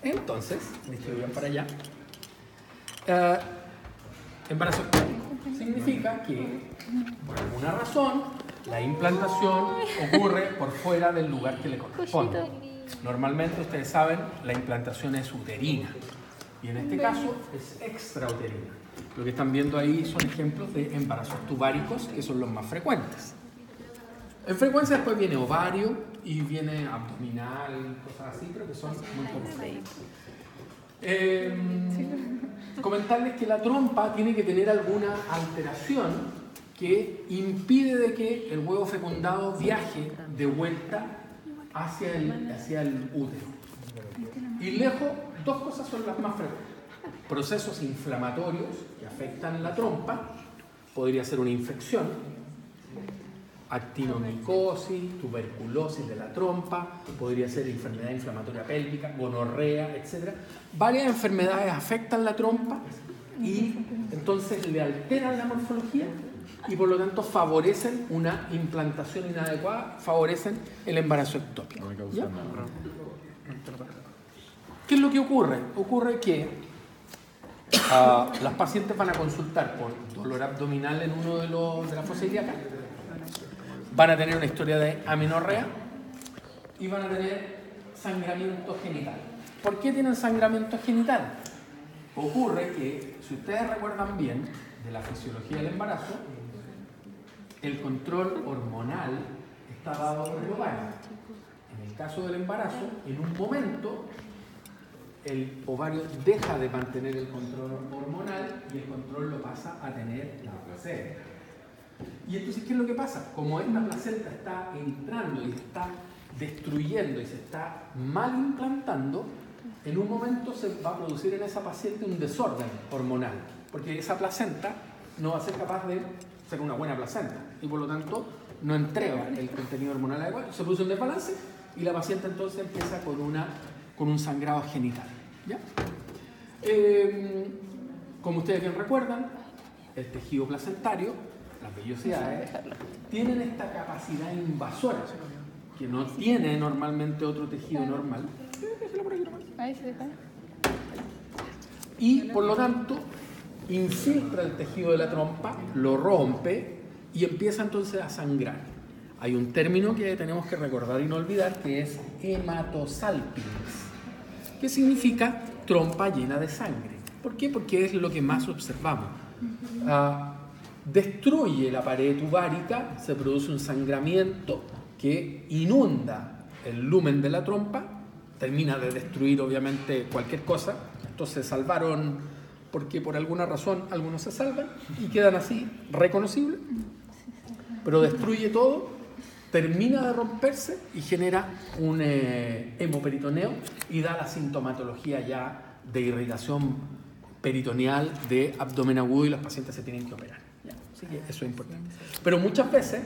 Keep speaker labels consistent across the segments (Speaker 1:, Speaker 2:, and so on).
Speaker 1: Entonces, distribuyan para allá. Embarazo significa que, por alguna razón, la implantación ocurre por fuera del lugar que le corresponde. Normalmente, ustedes saben, la implantación es uterina y en este caso es extrauterina. Lo que están viendo ahí son ejemplos de embarazos tubáricos, que son los más frecuentes. En frecuencia después viene ovario y viene abdominal y cosas así, pero que son muy comunes. Comentarles que la trompa tiene que tener alguna alteración que impide de que el huevo fecundado viaje de vuelta hacia el útero. Y lejos, dos cosas son las más frecuentes. Procesos inflamatorios que afectan la trompa, podría ser una infección, actinomicosis, tuberculosis de la trompa, podría ser enfermedad inflamatoria pélvica, gonorrea, etc. Varias enfermedades afectan la trompa y entonces le alteran la morfología y por lo tanto favorecen una implantación inadecuada, favorecen el embarazo ectópico. ¿Ya? ¿Qué es lo que ocurre? Ocurre que las pacientes van a consultar por dolor abdominal en uno de las fosas ilíacas, van a tener una historia de amenorrea y van a tener sangramiento genital. ¿Por qué tienen sangramiento genital? Ocurre que, si ustedes recuerdan bien de la fisiología del embarazo, el control hormonal está dado por el ovario. En el caso del embarazo, en un momento, el ovario deja de mantener el control hormonal y el control lo pasa a tener la placenta. Y entonces, ¿qué es lo que pasa? Como esta placenta está entrando y está destruyendo y se está mal implantando, en un momento se va a producir en esa paciente un desorden hormonal, porque esa placenta no va a ser capaz de ser una buena placenta y por lo tanto no entrega el contenido hormonal adecuado, se produce un desbalance y la paciente entonces empieza con un sangrado genital. ¿Ya? Como ustedes bien recuerdan, el tejido placentario, las vellosidades, tienen esta capacidad invasora que no tiene normalmente otro tejido normal. Y por lo tanto infiltra el tejido de la trompa, lo rompe y empieza entonces a sangrar. Hay un término que tenemos que recordar y no olvidar que es hematosalpinx, que significa trompa llena de sangre. ¿Por qué? Porque es lo que más observamos. Destruye la pared tuvárica, se produce un sangramiento que inunda el lumen de la trompa, termina de destruir obviamente cualquier cosa. Entonces salvaron, porque por alguna razón algunos se salvan y quedan así reconocibles, pero destruye todo, termina de romperse y genera un hemoperitoneo y da la sintomatología ya de irritación peritoneal de abdomen agudo y los pacientes se tienen que operar. ¿Ya? Así que eso es importante. Pero muchas veces,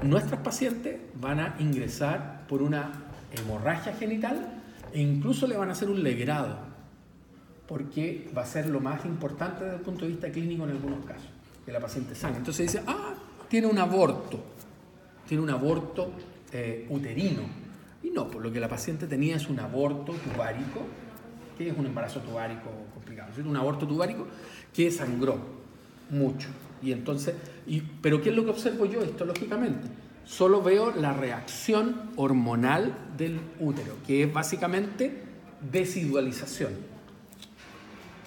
Speaker 1: nuestras pacientes van a ingresar por una hemorragia genital e incluso le van a hacer un legrado, porque va a ser lo más importante desde el punto de vista clínico en algunos casos, que la paciente sangre. Entonces dice, tiene un aborto uterino. Y no, pues lo que la paciente tenía es un aborto tuvárico, que es un embarazo tuvárico complicado, es un aborto tuvárico que sangró mucho. Y entonces, pero ¿qué es lo que observo yo histológicamente? Solo veo la reacción hormonal del útero, que es básicamente desidualización.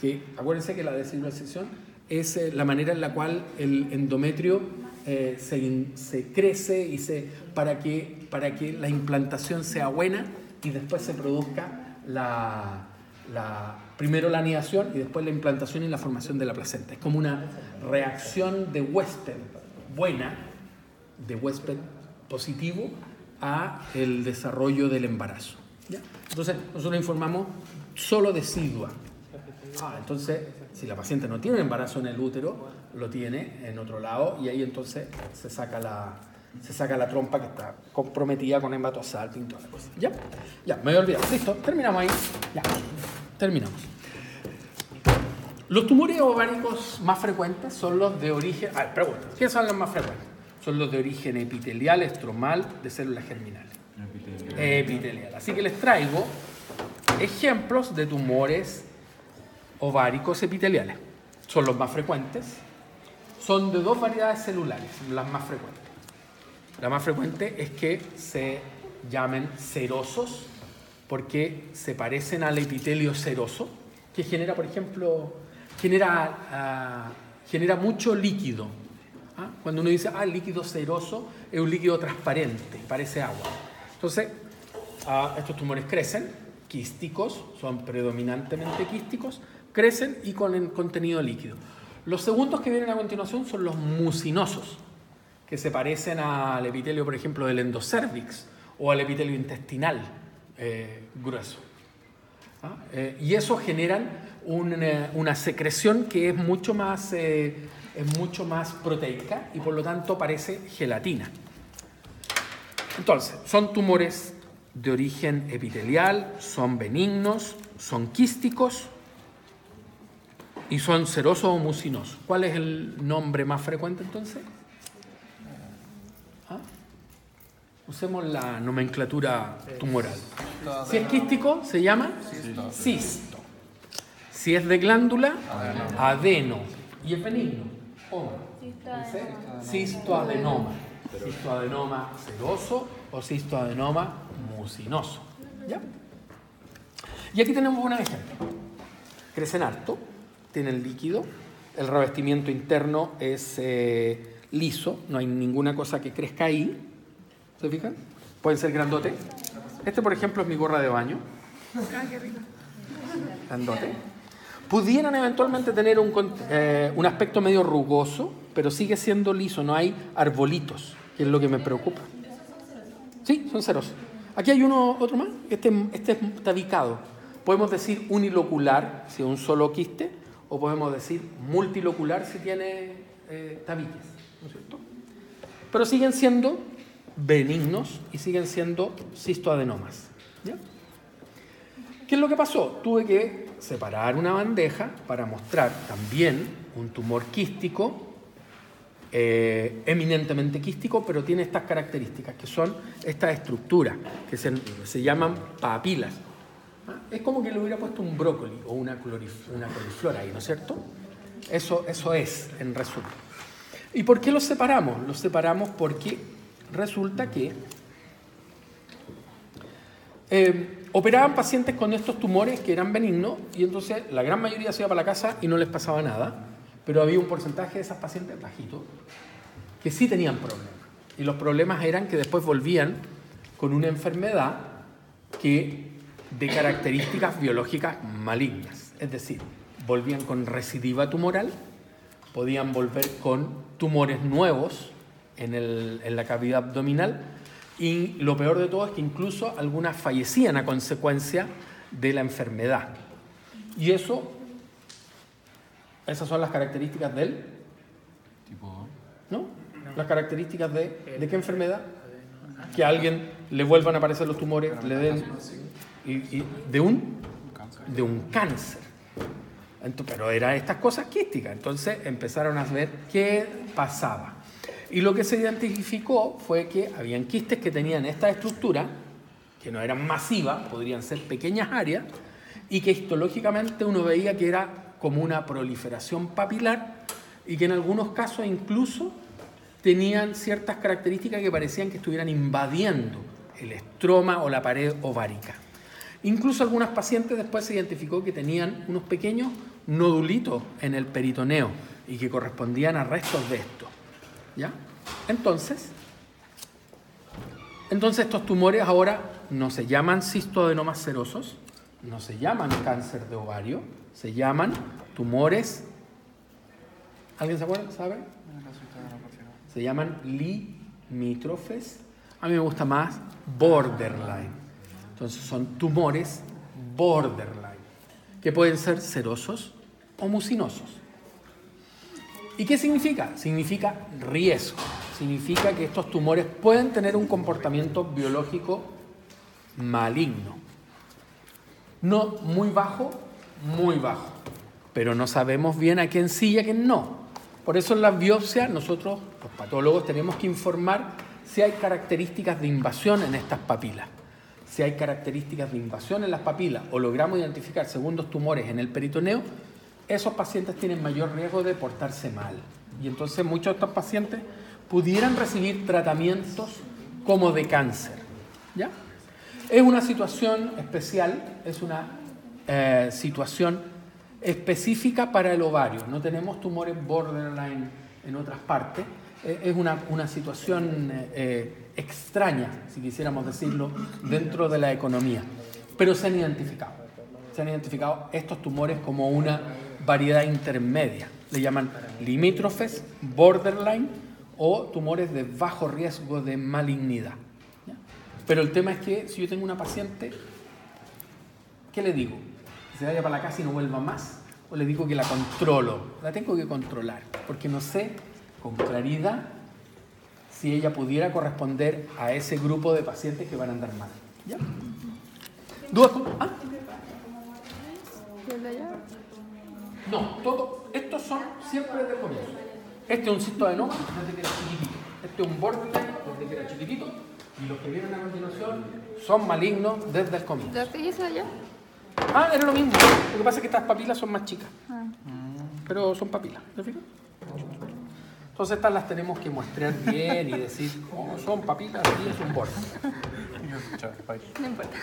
Speaker 1: Que, acuérdense que la desidualización es la manera en la cual el endometrio se crece y para que la implantación sea buena y después se produzca primero la anidación y después la implantación y la formación de la placenta. Es como una reacción de huésped buena, de huésped positivo a el desarrollo del embarazo. ¿Ya? Entonces nosotros informamos solo decidua. Entonces si la paciente no tiene un embarazo en el útero, lo tiene en otro lado y ahí entonces se saca la trompa que está comprometida con hematosalpinx y toda la cosa. ¿Ya? Ya, me había olvidado. Listo, terminamos ahí. Ya, terminamos. Los tumores ováricos más frecuentes son los de origen... pregunta, ¿qué son los más frecuentes? Son los de origen epitelial, estromal, de células germinales. Epitelial. Así que les traigo ejemplos de tumores ováricos epiteliales. Son los más frecuentes. Son de dos variedades celulares, las más frecuentes. La más frecuente es que se llamen serosos porque se parecen al epitelio seroso, que genera, por ejemplo, genera mucho líquido. ¿Ah? Cuando uno dice, el líquido seroso es un líquido transparente, parece agua. Entonces, estos tumores crecen, quísticos, son predominantemente quísticos, crecen y con el contenido líquido. Los segundos que vienen a continuación son los mucinosos, que se parecen al epitelio, por ejemplo, del endocervix o al epitelio intestinal grueso. Y eso generan una secreción que es mucho más proteica y por lo tanto parece gelatina. Entonces, son tumores de origen epitelial, son benignos, son quísticos y son serosos o mucinosos. ¿Cuál es el nombre más frecuente entonces? Usemos la nomenclatura tumoral. Si es quístico, se llama cisto. Si es de glándula, adeno. Y es benigno, cistoadenoma. Cistoadenoma seroso o cistoadenoma mucinoso. ¿Ya? Y aquí tenemos un ejemplo. Crecen harto, tienen líquido, el revestimiento interno es liso, no hay ninguna cosa que crezca ahí. ¿Se fijan? Pueden ser grandotes. Este, por ejemplo, es mi gorra de baño.
Speaker 2: Qué rico.
Speaker 1: Grandote. Pudieran eventualmente tener un aspecto medio rugoso, pero sigue siendo liso, no hay arbolitos, que es lo que me preocupa. Sí, son serosos. Aquí hay otro más. Este está bicado. Podemos decir unilocular, si es un solo quiste, o podemos decir multilocular si tiene tabiques, ¿no es cierto? Pero siguen siendo benignos y siguen siendo cistoadenomas. ¿Ya? ¿Qué es lo que pasó? Tuve que separar una bandeja para mostrar también un tumor quístico, eminentemente quístico, pero tiene estas características, que son estas estructuras, que se llaman papilas. Es como que le hubiera puesto un brócoli o una coliflor ahí, ¿no es cierto? Eso es, en resumen. ¿Y por qué los separamos? Los separamos porque resulta que operaban pacientes con estos tumores que eran benignos y entonces la gran mayoría se iba para la casa y no les pasaba nada, pero había un porcentaje de esas pacientes bajito que sí tenían problemas. Y los problemas eran que después volvían con una enfermedad de características biológicas malignas. Es decir, volvían con recidiva tumoral, podían volver con tumores nuevos en la cavidad abdominal y lo peor de todo es que incluso algunas fallecían a consecuencia de la enfermedad. Y esas son las características del tipo, ¿no? Las características de qué enfermedad, que a alguien le vuelvan a aparecer los tumores, le den de un cáncer. Pero eran estas cosas quísticas. Entonces empezaron a ver qué pasaba. Y lo que se identificó fue que habían quistes que tenían esta estructura, que no eran masivas, podrían ser pequeñas áreas, y que histológicamente uno veía que era como una proliferación papilar y que en algunos casos incluso tenían ciertas características que parecían que estuvieran invadiendo el estroma o la pared ovárica. Incluso algunas pacientes después se identificó que tenían unos pequeños nodulitos en el peritoneo y que correspondían a restos de esto. ¿Ya? Entonces estos tumores ahora no se llaman cistoadenomas serosos, no se llaman cáncer de ovario, se llaman tumores. ¿Alguien se acuerda? ¿Sabe? Se llaman limítrofes. A mí me gusta más borderline. Entonces son tumores borderline, que pueden ser serosos o mucinosos. ¿Y qué significa? Significa riesgo. Significa que estos tumores pueden tener un comportamiento biológico maligno. No muy bajo, pero no sabemos bien a quién sí y a quién no. Por eso en las biopsias nosotros, los patólogos, tenemos que informar si hay características de invasión en estas papilas. si hay características de invasión en las papilas o logramos identificar segundos tumores en el peritoneo, esos pacientes tienen mayor riesgo de portarse mal. Y entonces muchos de estos pacientes pudieran recibir tratamientos como de cáncer. ¿Ya? Es una situación especial, es una situación específica para el ovario. No tenemos tumores borderline en otras partes. Es una situación extraña, si quisiéramos decirlo, dentro de la economía. Pero se han identificado. Se han identificado estos tumores como una variedad intermedia. Le llaman limítrofes, borderline o tumores de bajo riesgo de malignidad. ¿Ya? Pero el tema es que si yo tengo una paciente, ¿qué le digo? ¿Que se vaya para la casa y no vuelva más? ¿O le digo que la controlo? La tengo que controlar, porque no sé con claridad si ella pudiera corresponder a ese grupo de pacientes que van a andar mal. ¿Ya? ¿Dudas? ¿Ah? No, estos son siempre desde el comienzo. Este es un cistoadenoma desde que era chiquitito. Este es un borderline desde que era chiquitito. Y los que vienen a continuación son malignos desde el comienzo.
Speaker 2: ¿Lo que hizo allá?
Speaker 1: Ah, era lo mismo. Lo que pasa es que estas papilas son más chicas. Pero son papilas, ¿te fijas? Entonces estas las tenemos que muestrear bien y decir, oh, son papilas y es un border.
Speaker 2: No importa.